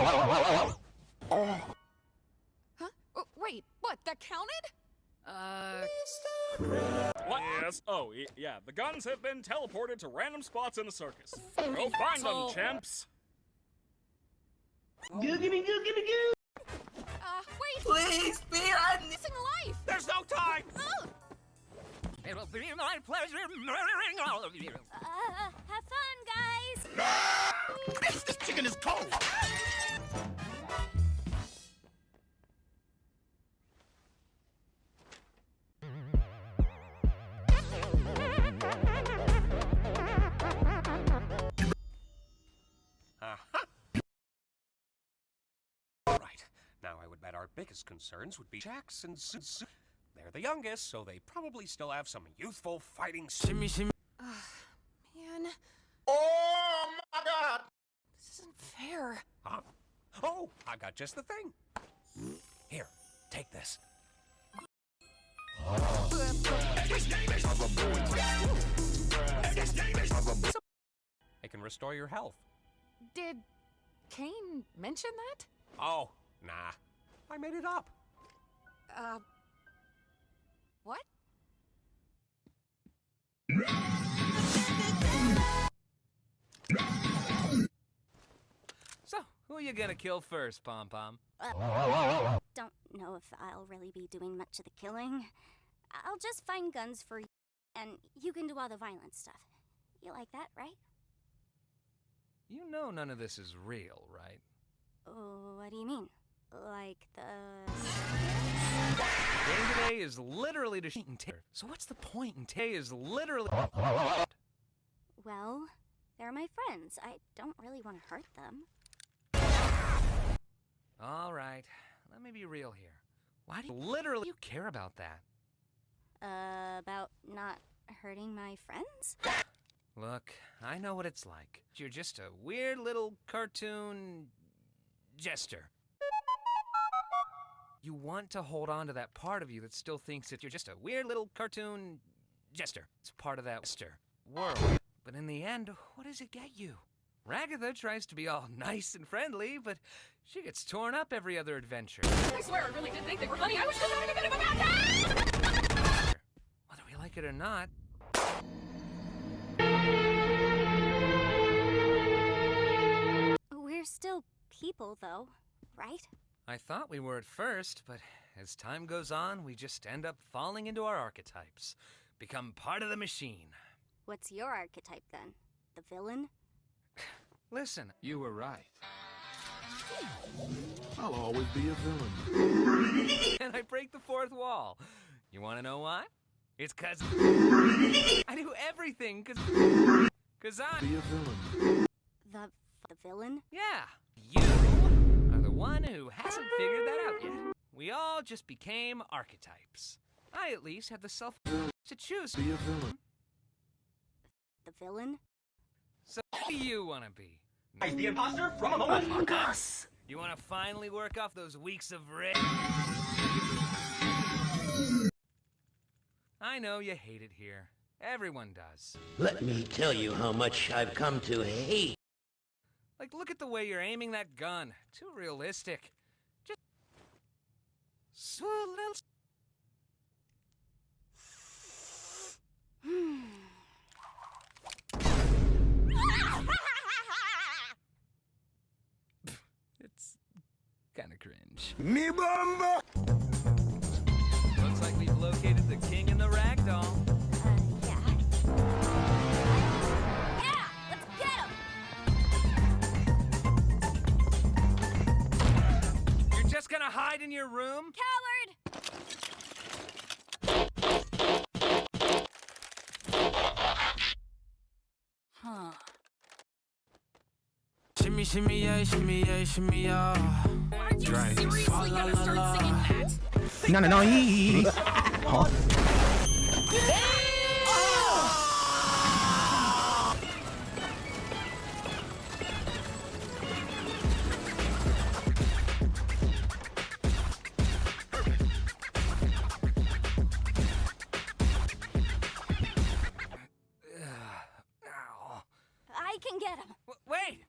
Huh? Oh, wait, what? That counted? What? Yes. Oh, yeah. The guns have been teleported to random spots in the circus. Go find them, champs. Wait! Please, be on. Missing life! There's no time! It will be my pleasure murdering all of you. Have fun, guys! This chicken is cold! Right. Now I would bet our biggest concerns would be Jax and Sue. They're the youngest, so they probably still have some youthful fighting. Shimmy, shimmy. Man, Oh my god! this isn't fair. Huh? Oh, I got just the thing. Here, take this. It can restore your health. Did Kane mention that? Oh, nah. I made it up. What? So, who are you gonna kill first, Pom Pom? Don't know if I'll really be doing much of the killing. I'll just find guns for you, and you can do all the violent stuff. You like that, right? You know none of this is real, right? Oh, what do you mean? Like the... Game today is literally to shoot and tear. So what's the point in today is literally... Well, they're my friends. I don't really want to hurt them. All right, let me be real here. Why do you care about that? About not hurting my friends? Look, I know what it's like. You're just a weird little cartoon... jester. You want to hold on to that part of you that still thinks that you're just a weird little cartoon jester. It's part of that jester world. But in the end, what does it get you? Ragatha tries to be all nice and friendly, but she gets torn up every other adventure. I swear I really did think they were funny. I was just having a bit of a bad time! Whether we like it or not, We're still people, though, right? I thought we were at first, but as time goes on, we just end up falling into our archetypes, become part of the machine. What's your archetype, then? The villain? Listen, You were right. I'll always be a villain. and I break the fourth wall. You want to know why? It's 'cause I do everything 'cause I'm... Be a villain. The villain? Yeah, you are the one who hasn't figured that out yet. We all just became archetypes. I at least have the self to choose. Be a villain. The villain? So who do you want to be? Is the imposter from Among Us? You want to finally work off those weeks of rage? I know you hate it here. Everyone does. Let me tell you how much I've come to hate. Like, look at the way you're aiming that gun. Too realistic. Just... so little... It's kind of cringe. Me bamba! Looks like we've located the king in the ragdoll. Yeah. Yeah! Let's get him! You're just gonna hide in your room? Coward! Huh. Shimmy, shimmy, yeah, shimmy, yeah, shimmy, yeah. Are you seriously gonna start singing that? Huh? Ow. I can get him. Wait!